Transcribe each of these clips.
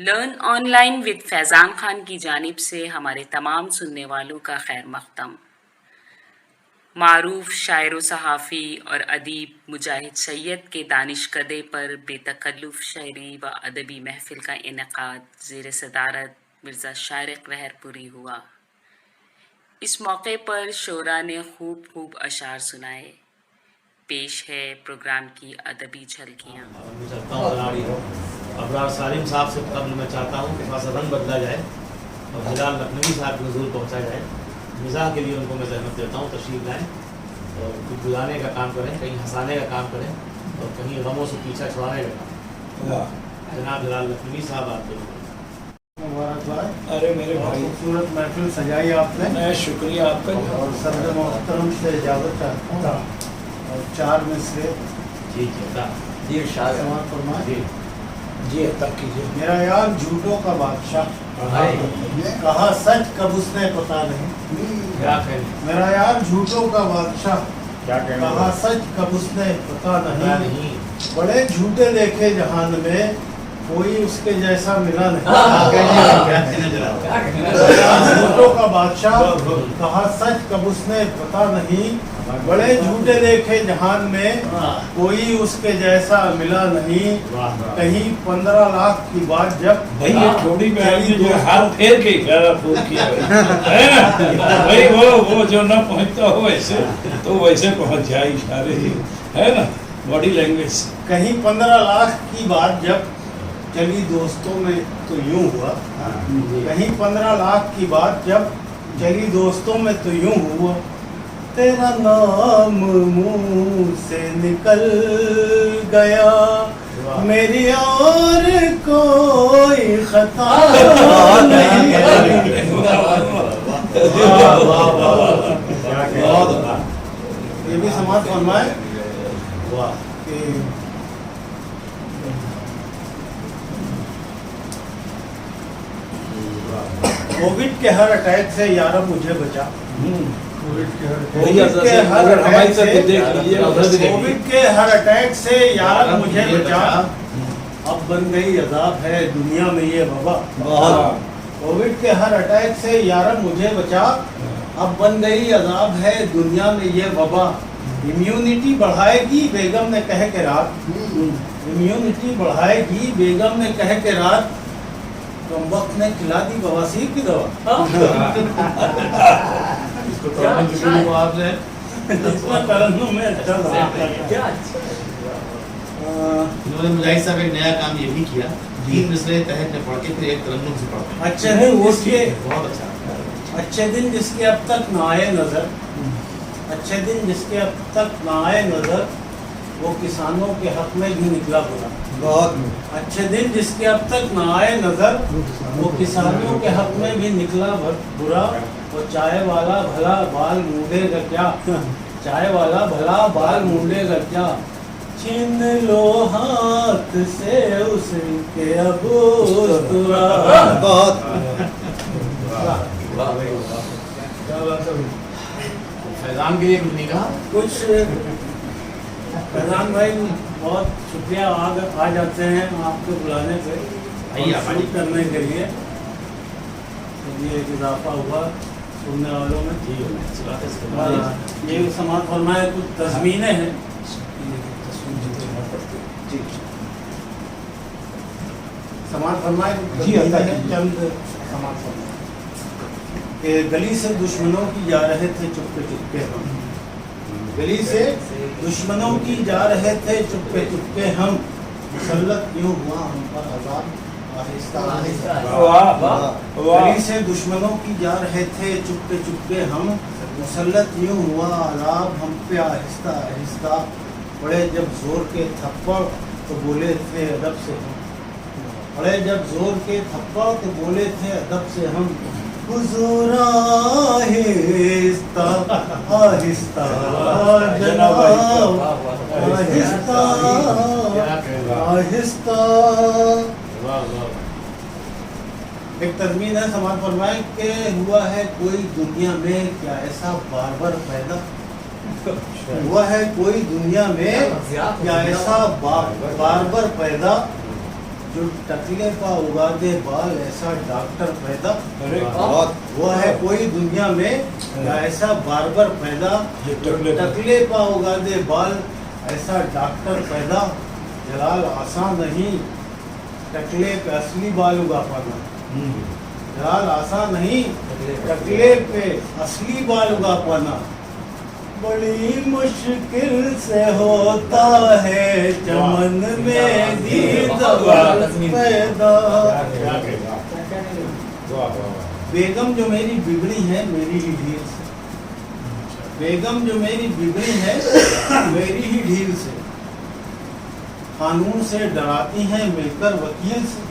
Learn on line with فیضان خان کی جانب سے ہمارے تمام سننے والوں کا خیر مقدم۔ معروف شاعر و صحافی اور ادیب مجاہد سید کے دانشکدے پر بے تکلف شعری و ادبی محفل کا انعقاد زیر صدارت مرزا شارق رحر پوری ہوا۔ اس موقع پر شعراء نے خوب اشعار سنائے۔ پیش ہے پروگرام کی ادبی جھلکیاں۔ ابرار سالم صاحب سے قبل میں چاہتا ہوں کہ تھوڑا سا رنگ بدلا جائے اور ہلال لکھنوی صاحب کو حضور پہنچا جائے۔ مزاح کے لیے ان کو میں زحمت دیتا ہوں، تشریف لائیں اور کچھ بلانے کا کام کریں، کہیں ہنسانے کا کام کریں اور کہیں غموں سے پیچھا چھڑانے کا کام۔ جناب ہلال لکھنوی صاحب آپ کو مبارکباد۔ ارے میرے بھائی خوبصورت محفل سجائی آپ نے، شکریہ آپ کا۔ اور صدر محترم سے اجازت چاہتا ہوں اور 4 مصرے جی سماعت فرمائیں۔ جی عطا کیجیے۔ میرا یار جھوٹوں کا بادشاہ، کہا سچ کب اس نے پتا نہیں۔ میرا یار جھوٹوں کا بادشاہ، کہا سچ کب اس نے پتا نہیں۔ بڑے جھوٹے دیکھے جہان میں، کوئی اس کے جیسا ملا نہیں۔ جھوٹوں کا بادشاہ، کہا سچ کب اس نے پتا نہیں۔ بڑے جھوٹے دیکھے جہان میں، کوئی اس کے جیسا ملا نہیں۔ کہیں 15 لاکھ کی بات جب بھائی یہ تھوڑی میں جو ہاتھ پھیر کے اشارہ پھول کیا ہے نا بھائی، وہ جو نہ پہنچتا ہو ویسے تو ویسے پہنچ جائے اشارے ہی، ہے نا، باڈی لینگویج سے۔ کہیں 15 لاکھ کی بات جب چلی دوستوں میں تو یوں ہوا۔ کہیں 15 لاکھ کی بات جب چلی دوستوں میں تو یوں ہوا۔ تیرا نام منہ سے نکل گیا، میری اور کوئی خطا نہیں۔ یہ بھی سماعت فرمائے کہ کووڈ کے ہر اٹیک سے یارب مجھے بچا۔ کووڈ کے ہر اٹیک سے یارب مجھے بچا، اب بن گئی عذاب ہے دنیا میں یہ وبا۔ کووڈ کے ہر اٹیک سے یارب مجھے بچا، اب بن گئی عذاب ہے دنیا میں یہ وبا۔ امیونٹی بڑھائے گی بیگم نے کہہ کے رات، امیونٹی بڑھائے گی بیگم نے کہہ کے رات، کم وقت نے کھلا دی بواسیر کی دوا۔ انہوں نے مجاہد صاحب ایک نیا کام یہ بھی کیا، 3 مصرے تحت میں پڑھ کے پھر ایک ترنم سے پڑھتے ہیں۔ اچھے دن جس کے بہت اچھا، اچھے دن جس کے اب تک نہ آئے نظر، اچھے دن جس کے اب تک نہ آئے نظر، وہ کسانوں کے حق میں بھی نکلا برا۔ بہت اچھے دن جس کے اب تک نہ آئے نظر، وہ کسانوں کے حق میں بھی نکلا برا۔ وہ چائے والا بھلا بال مونڈے گا کیا، چائے والا بھلا بال مونڈے گا کیا، چھین لو ہاتھ سے اس کے ابوسرا۔ بہت فیضان کے لیے کچھ نہیں کہا کچھ۔ فیضان بھائی بہت شکریہ، آ جاتے ہیں آپ کے بلانے پہ شروع کرنے کے لیے، یہ ایک اضافہ ہوا سننے والوں میں۔ یہ سماعت فرمائے کچھ تضمینیں ہیں۔ سماعت فرمائے چند سماعت فرمائے کہ گلی سے دشمنوں کی جا رہے تھے چپکے چپکے ہم، گلی سے دشمنوں کی جا رہے تھے چپکے چپکے ہم، مسلط کیوں ہوا ہم پر عذاب آہستہ آہستہ۔ گلی سے دشمنوں کی جا رہے تھے چپکے چپکے ہم، مسلط یوں ہوا عذاب ہم پہ آہستہ آہستہ۔ پڑے جب زور کے تھپڑ تو بولے تھے ادب سے ہم، پڑے جب زور کے تھپڑ تو بولے تھے ادب سے ہم، حضور آہستہ آہستہ جناب آہستہ آہستہ۔ ایک تضمین ہے، سماعت فرمائیں کہ ہوا ہے کوئی دنیا میں کیا ایسا باربر پیدا، ہوا ہے کوئی دنیا میں کیا ایسا باربر پیدا، جو टकले पा उगा दे बाल ऐसा डॉक्टर पैदा अरे वो है कोई दुनिया में ऐसा बार्बर पैदा ये जो टकले टकले पा उगा दे बाल ऐसा डॉक्टर पैदा जलाल आसान नहीं टकले पे असली बाल उगा पाना जलाल आसान नहीं टकले पे असली बाल उगा पाना बड़ी मुश्किल से होता है चमन में दीदार पैदा बेगम जो मेरी बिगड़ी है मेरी ही ढील से बेगम जो मेरी बिगड़ी है मेरी ही ढील से कानून से डराती हैं मिलकर वकील से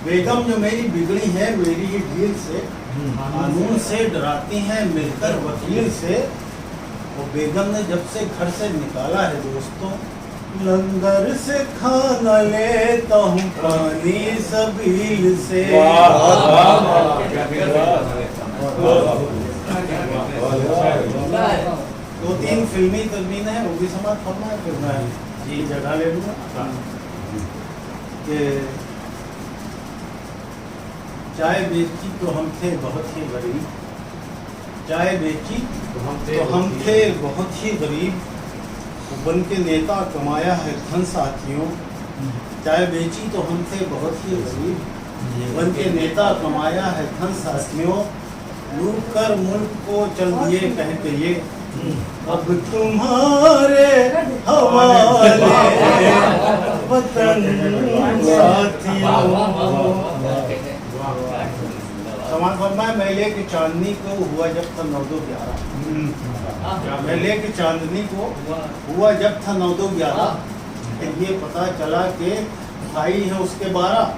बेगम जो मेरी बिगड़ी है मेरी ही ढील से कानून से डराती हैं मिलकर वकील से वो बेगम ने जब से घर से निकाला है दोस्तों लंगर से खाना लेता हूँ पानी सबील से दो तीन फिल्मी तस्वीरें हैं वो भी समाप्त करना है फिर मैं जी जगह ले लूँगा कि चाय बेची तो हम थे बहुत ही गरीब चाय बेची तो हम थे बहुत ही गरीब बन के नेता कमाया है धन साथियों चाय बेची तो हम थे बहुत ही गरीब बन के नेता कमाया है धन साथियों लूट कर मुल्क को चल दिए कहते ये अब तुम्हारे हवाले वतन साथियों समान फरमाए मेले की चांदनी को हुआ जब था 9/11 मेले की चांदनी को हुआ जब था 9/11 ये पता चला कि भाई है उसके 12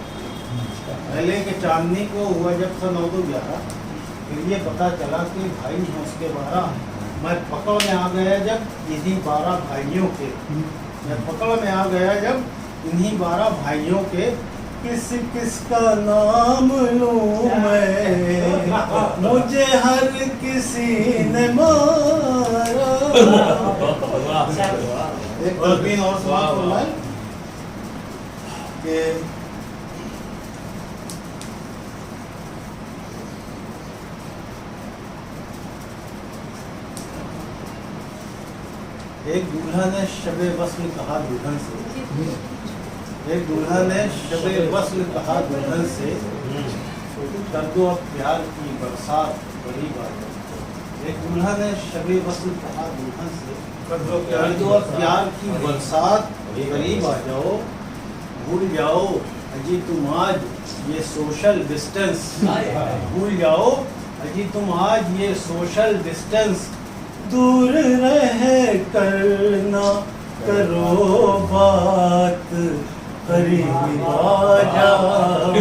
मेले की चांदनी को हुआ जब था 9/11 फिर ये पता चला कि भाई है उसके 12 मैं पकड़ में आ गया जब इन्हीं 12 भाइयों के मैं पकड़ में आ गया जब इन्हीं 12 भाइयों के किस किस का नाम लूं मैं मुझे हर किसी ने मारा एक तस्वीर और सुना कि एक दूल्हा ने शबे वस्ल कहा दुल्हन से एक दूल्हा ने शबे वस्ल कहा दुल्हन से कर दो अब प्यार की बरसात बड़ी बात एक दूल्हा ने शबे वस्ल कहा दुल्हन से कर दो अब प्यार की बरसात करीब आ जाओ भूल जाओ अजी तुम आज ये सोशल डिस्टेंस भूल जाओ अजी तुम आज ये सोशल डिस्टेंस दूर रह करना करो बात करीब आ जाओ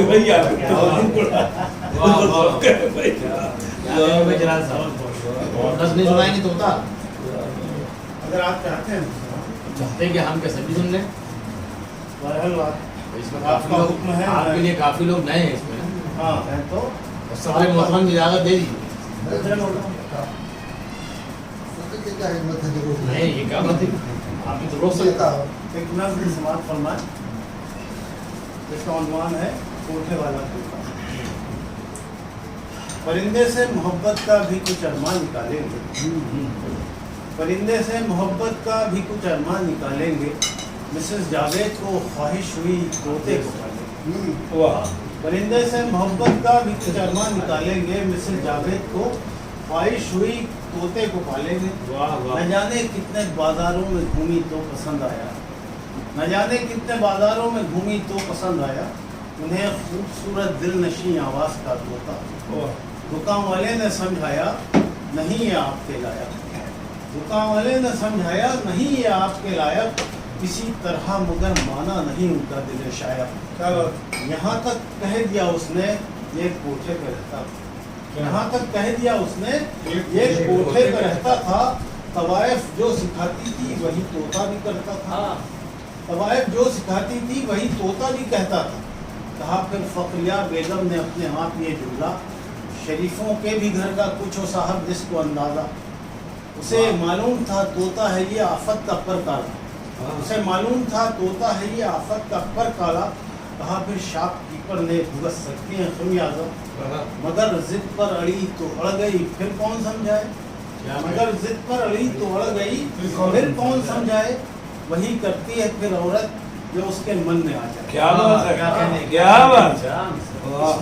नहीं सुनाएंगे तो होता अगर आप चाहते हैं चाहते हैं कि हम कैसे भी सुन लें बहरहाल बात इसमें आपका हुक्म है आपके लिए काफी लोग नए हैं इसमें हाँ है तो सबसे मोहतरम की इजाजत दे दीजिए नहीं ये क्या बात है आप तो रोक सकता एक नज़्म समाज फरमाए इसका उन्वान है कोठे वाला तोता परिंदे से मोहब्बत का भी कुछ अरमान निकालेंगे परिंदे से मोहब्बत का भी कुछ अरमान निकालेंगे मिसेस जावेद को ख्वाहिश हुई तोते को पालेंगे परिंदे से मोहब्बत का भी कुछ अरमान निकालेंगे मिसेस जावेद को ख्वाहिश हुई तोते को पालेंगे न जाने कितने बाजारों में घूमी तो पसंद आया न जाने कितने बाजारों में घूमी तो पसंद आया उन्हें खूबसूरत दिल नशी आवाज़ का तोता दुकान वाले ने समझाया नहीं ये आपके लायक दुकान वाले ने समझाया नहीं ये आपके लायक किसी तरह मगर माना नहीं उनका दिल शायक यहाँ तक कह दिया उसने ये कोठे पे रहता यहाँ तक कह दिया उसने ये कोठे पे रहता था तवायफ जो सिखाती थी वही तोता भी करता था तवायफ जो सिखाती थी वही तोता भी कहता था कहा फिर फखरिया बेगम ने अपने आप ये जुमला शरीफों के भी घर का कुछ हो साहब जिसको अंदाज़ा उसे मालूम था तोता है ये आफत का पर काला उसे मालूम था तोता है ये आफत का पर काला कहा फिर शॉपकीपर ने भुगत सकते हैं खमियाजा, मगर जिद पर अड़ी तो अड़ गई फिर कौन समझाए, मगर जिद पर अड़ी तो अड़ गई फिर कौन समझाए, वही करती है फिर औरत जो उसके मन में आ जाए। क्या बात है, क्या कहने, क्या बात है,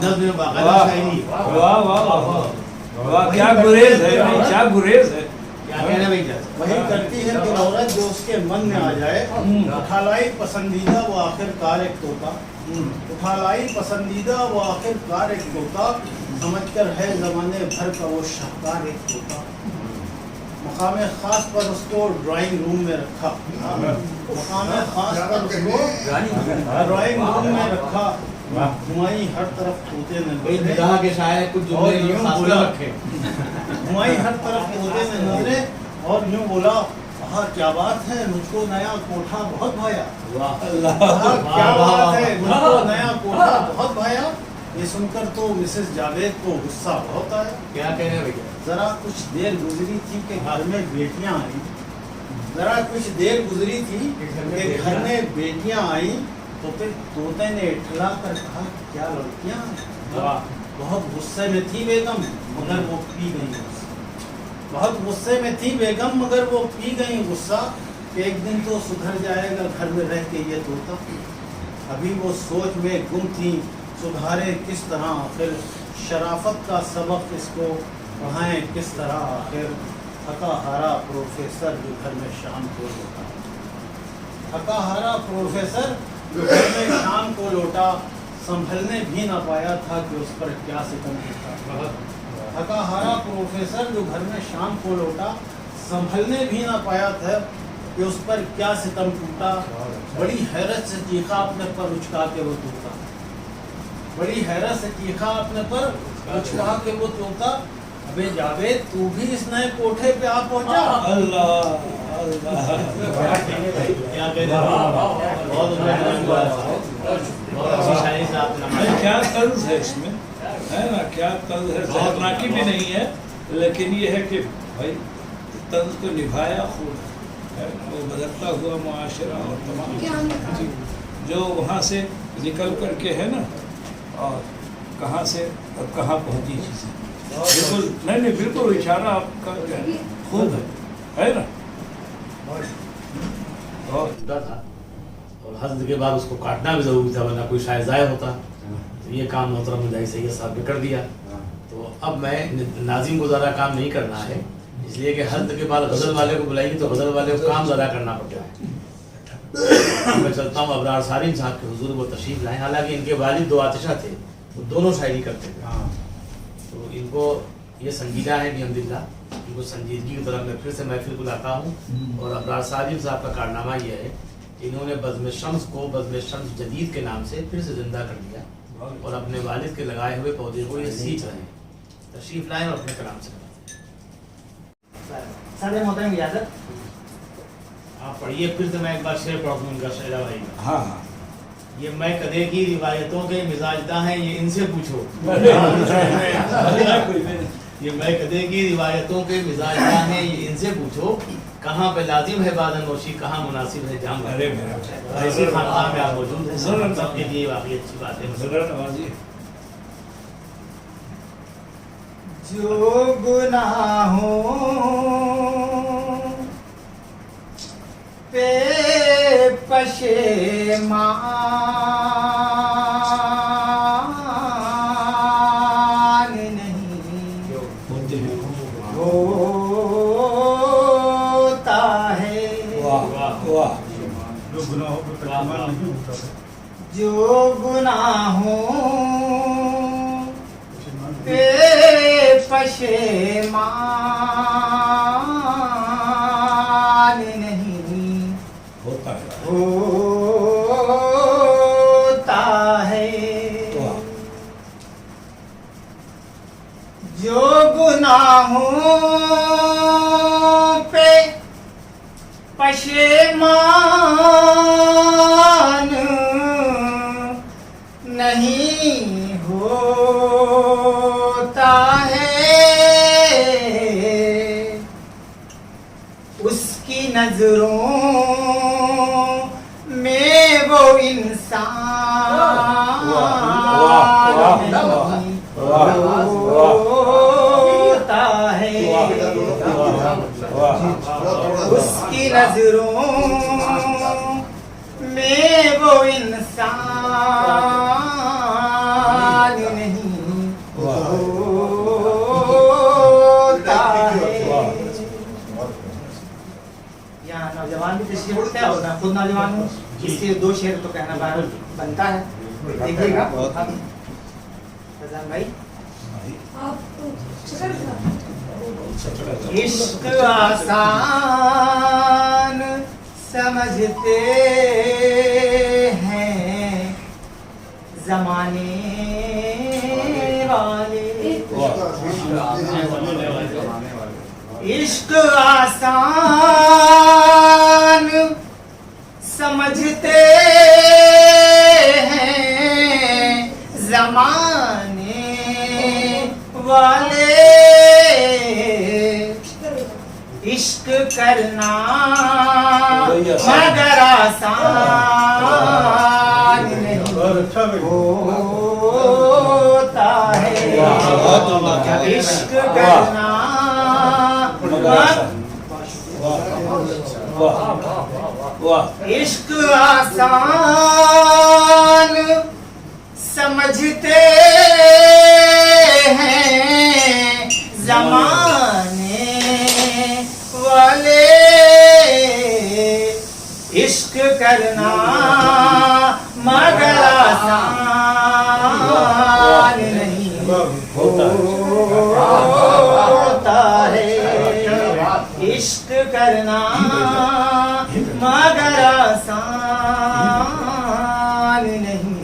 नज़्म में बाकायदा वाह शायरी। वाह वाह वाह वाह, क्या गुरेज है भाई, क्या गुरेज है। क्या कहना भैया? वही करती है फिर औरत जो उसके मन में आ जाए। उठा लाई पसंदीदा वो आखिरकार एक तोता, उठा लाई पसंदीदा वो आखिरकार एक तोता, समझकर है जमाने भर का वो शाहकार एक तोता। मकाम खास पर उसको ड्राइंग रूम में रखा, मकाम खास पर उसको ड्राइंग रूम में रखा, हुमायूं हर तरफ तोते ने भाई निगाह के शायर कुछ और जुमले यूं खास बोला, रखे। हुमायूं हर तरफ तोते ने नजरे और यूं बोला, कहा क्या बात है मुझको नया कोठा बहुत भाया, अल्लाह, कहा क्या वाह, वाह, बात है वाह। मुझको नया कोठा बहुत भाया। ये सुनकर तो मिसेस जावेद को गुस्सा बहुत आया। क्या कहने भैया? जरा कुछ देर गुजरी थी कि घर में बेटियां आई, जरा कुछ देर गुजरी थी कि घर में बेटियां आई, तो फिर तोते ने ठला कर कहा क्या लड़कियां हैं? बहुत गुस्से में थी बेगम मगर वो पी गई गुस्सा, बहुत गुस्से में थी बेगम मगर वो पी गई गुस्सा, कि एक दिन तो सुधर जाएगा घर में रह के ये तोता। अभी वो सोच में गुम थी सुधारे किस तरह आखिर, शराफत का सबक इसको पढ़ाएं किस तरह आखिर। थका हारा प्रोफेसर जो घर में शाम को लौटा, थका हारा प्रोफेसर जो घर में शाम को लौटा, संभलने भी ना पाया था कि उस पर क्या सितम टूटा। थका हारा प्रोफेसर जो घर में शाम को लौटा, संभलने भी ना पाया था कि उस पर क्या सितम टूटा। बड़ी हैरत से चीखा अपने पर उचका के वो तोता, बड़ी हैरत से चीखा अपने पर उचका के वो तोता, अबे जावेद तू भी इस नए कोठे पे आ पहुंचा। अल्लाह अल्लाह, क्या कहने? बहुत अच्छी शायरी से आपने भाई क्या तर्ज है इसमें, है ना, क्या तर्ज है, जहरनाकी भी नहीं है, लेकिन ये है कि भाई तर्ज को निभाया खूब है ना, वो बदलता हुआ मुआशरा और तमाम चीज़ जो वहाँ से निकल करके है ना, और कहाँ से और कहाँ पहुँची चीज़ें, बिल्कुल नहीं बिल्कुल इशारा आपका खूब है ना। और होता था और हस्द के बाद उसको काटना भी जरूरी था, वरना कोई शायद ज़ाया होता। तो ये काम मोहतरम मुजाहिद सैयद साहब ने कर दिया। तो अब मैं नाजिम को ज़्यादा काम नहीं करना है, इसलिए कि हस्द के बाद गज़ल वाले को बुलाएंगे तो गज़ल वाले को काम ज़्यादा करना पड़ता है। मैं चलता हूँ अबरार सारिम साहब के हुजूर वो तशरीफ लाएँ। हालांकि इनके वालिद दो आतिशा थे, वो दोनों शायरी करते थे, तो इनको ये संजीदा है बिहम्दिल्लाह, इनको संजीदगी की तरफ मैं फिर से महफिल को लाता हूँ। और अबरार साजिद साहब का कारनामा ये है कि इन्होंने बज़्म शम्स को बज़्म शम्स जदीद के नाम से फिर से ज़िंदा कर दिया और अपने वालिद के लगाए हुए पौधे को ये सींच रहे हैं। तशरीफ लाएँ और अपने कलाम से सर मोहतरम इजाज़त। आप पढ़िए, फिर से मैं एक बार शेर पढ़ दूँ उनका शेरा भाई का। हाँ हाँ, ये मैं कदे की रिवायतों के मिजाजदा हैं, ये इनसे पूछो। ये मैं कदे की रिवायतों के मिजाजदा हैं, ये इनसे पूछो। कहाँ पे लाजिम है बादन नोशी, कहाँ मुनासिब है जाम। अरे मेरा ऐसे खानदान में आप मौजूद हैं, जरूर। सबके लिए वाकई अच्छी बात है। ज़रा नवाजिए। जो गुनाहों पे पशेमान नहीं होता है, वाह वाह, जो गुनाहों पर पैमाना नहीं होता है, जो गुनाहों पे पशेमान नहीं होता है। होता है। वाह, जो गुनाहों पे पशेमान नहीं होता है, उसकी नजरों में वो इंसान होता है उसकी नजरों में वो इंसान नहीं होता है। यहाँ नौजवान भी तशरीफ रखता है और मैं खुद नौजवान हूँ, इसलिए 2 शेर तो कहना बनता है। देखिएगा फैजान भाई, इश्क आसान समझते हैं जमाने वाले, इश्क आसान समझते हैं जमाने वाले, इश्क करना मगर आसान नहीं होता है, इश्क करना इश्क आसान समझते हैं जमाने वाले, इश्क करना मगर आसान नहीं होता है, इश्क करना मगर आसान नहीं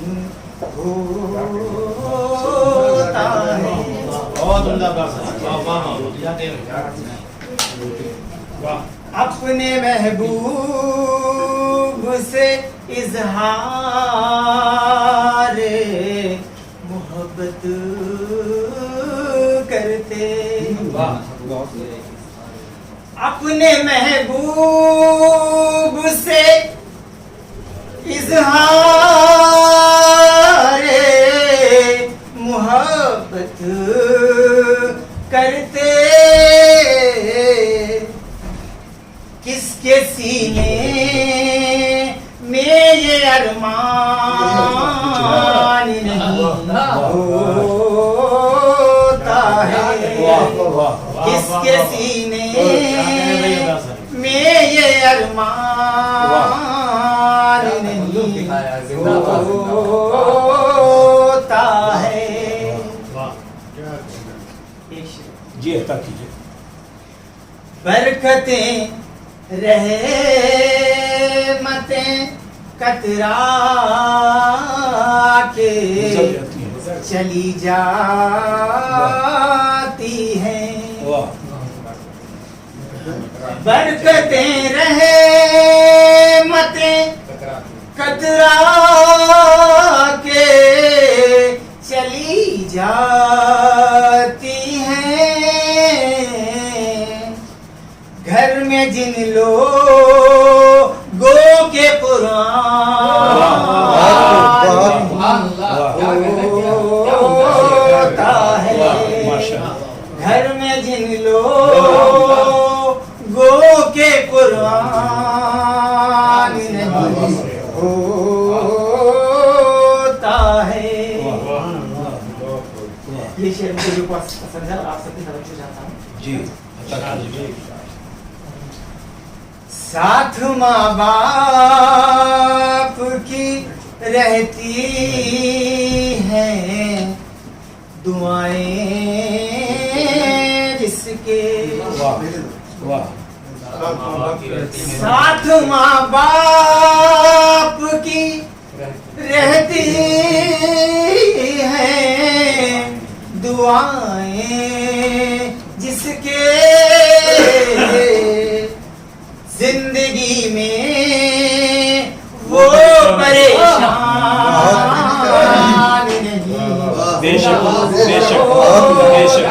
होता है। बहुत उम्दा बात है। अपने महबूब से इजहार मोहब्बत करते, अपने महबूब से इजहार मोहब्बत करते, किसके सीने में ये अरमान नहीं होता है, किसके सीने में ये अरमान नहीं होता है। जी अता कीजिए। बरकतें रहमतें कतरा के चली जाती हैं, बरकतें रहमतें कतरा के चली जाती हैं, घर में जिन लोगों के कुरान होता है, घर में जिन लोगों के कुरान नहीं होता है। ये शेर मुझे जो पसंद है, आप सबकी तवज्जो चाहता हूँ। जी साथ माँ बाप की रहती हैं दुआएं जिसके, साथ माँ बाप की रहती हैं दुआएं जिसके, जिंदगी में वो परेशान नहीं, बेशक बेशक बेशक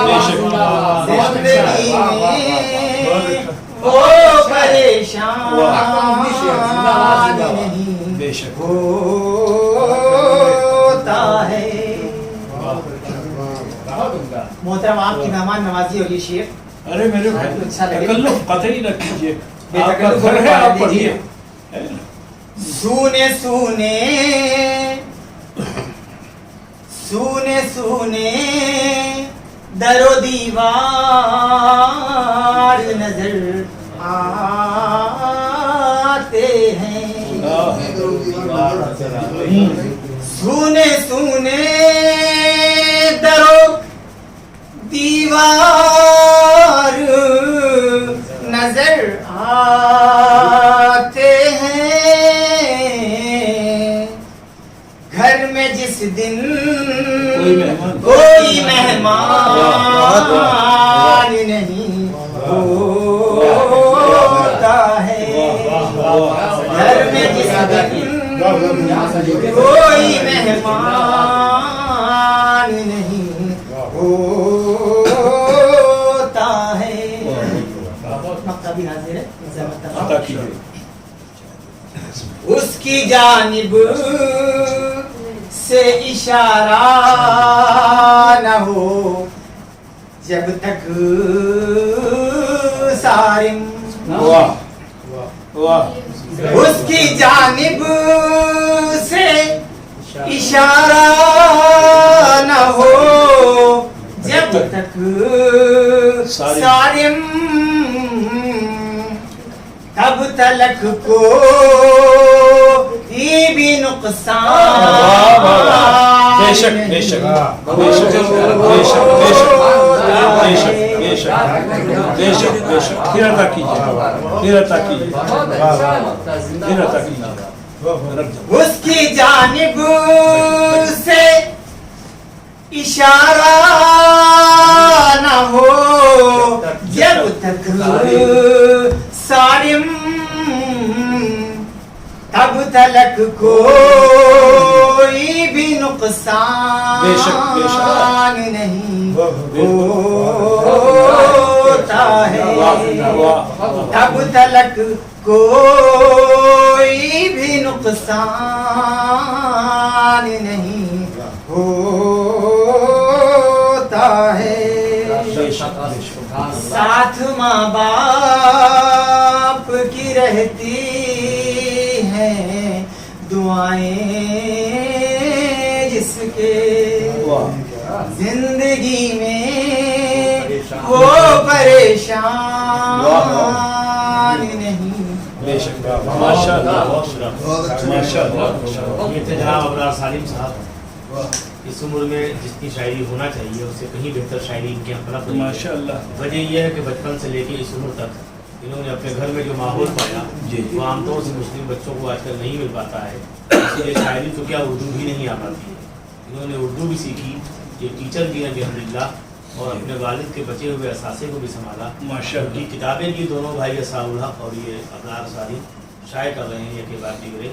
बेशक जिंदगी में वो परेशान नहीं बेशक होता मोहतरम आपकी मेहमान नवाजी और ये शेर अरे मेरे भाई अच्छा लगे। तकल्लुफ कतई न कीजिए, आपका बेतकल्लुफ घर है, पढ़ आप लीजिए। पढ़िए, है ना? सूने सूने सूने सूने दरो दीवार नजर आते हैं, सूने सूने दरो दीवार नजर आते हैं, घर में जिस दिन कोई मेहमान नहीं होता है, घर में जिस दिन कोई मेहमान नहीं होता है। मक्का भी हाजिर है, अता कीजिए। उसकी जानिब से इशारा न हो जब तक सारिम, वाह वाह, उसकी जानिब से इशारा न हो जब तक सारिम, तब तलक को भी नुकसान, बेशक बेशक बेशक बेशक बेशक बेशक बेशक बेशक, फिर अता कीजिए, फिर अता कीजिए, फिर अता कीजिए। उसकी जानिब से इशारा न हो जब तक सारिम, तब तलक कोई भी नुकसान नहीं होता है, तब तलक कोई भी नुकसान नहीं होता है। साथ माँ बाप की रहती हैं दुआएं जिसके, जिंदगी में वो परेशान नहीं। बेशक माशाअल्लाह माशाअल्लाह। ये थे जनाब अबरार सालिम साहब। इस उम्र में जितनी शायरी होना चाहिए उससे कहीं बेहतर शायरी इनके यहाँ पनप रही है। माशाअल्लाह। वजह यह है कि बचपन से लेके इस उम्र तक इन्होंने अपने घर में जो माहौल पाया वो आमतौर से मुस्लिम बच्चों को आजकल नहीं मिल पाता है। इसलिए शायरी तो क्या उर्दू भी नहीं आ पाती है। इन्होंने उर्दू भी सीखी, ये टीचर भी हैं अल्हम्दुलिल्लाह, और अपने वालिद के बचे हुए असासे को भी संभाला। माशाअल्लाह। उनकी किताबें भी दोनों भाई असाउल्लाह और ये अबरार सालिम शाये कर रहे हैं, ये के बाद डिगरे।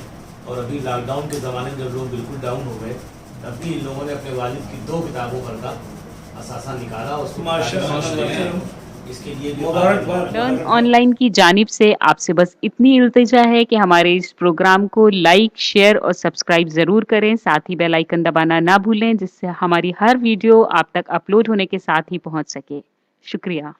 और अभी लॉकडाउन के ज़माने में जब लोग बिल्कुल डाउन हो गए तब भी इन लोगों ने अपने वालिद की 2 किताबों पर का असासा निकाला और उसको माशाअल्लाह। इसके लिए भी मुबारकबाद। लर्न ऑनलाइन की जानिब से आपसे बस इतनी इल्तिजा है कि हमारे इस प्रोग्राम को लाइक, शेयर और सब्सक्राइब ज़रूर करें। साथ ही बेल आइकन दबाना ना भूलें, जिससे हमारी हर वीडियो आप तक अपलोड होने के साथ ही पहुंच सके। शुक्रिया।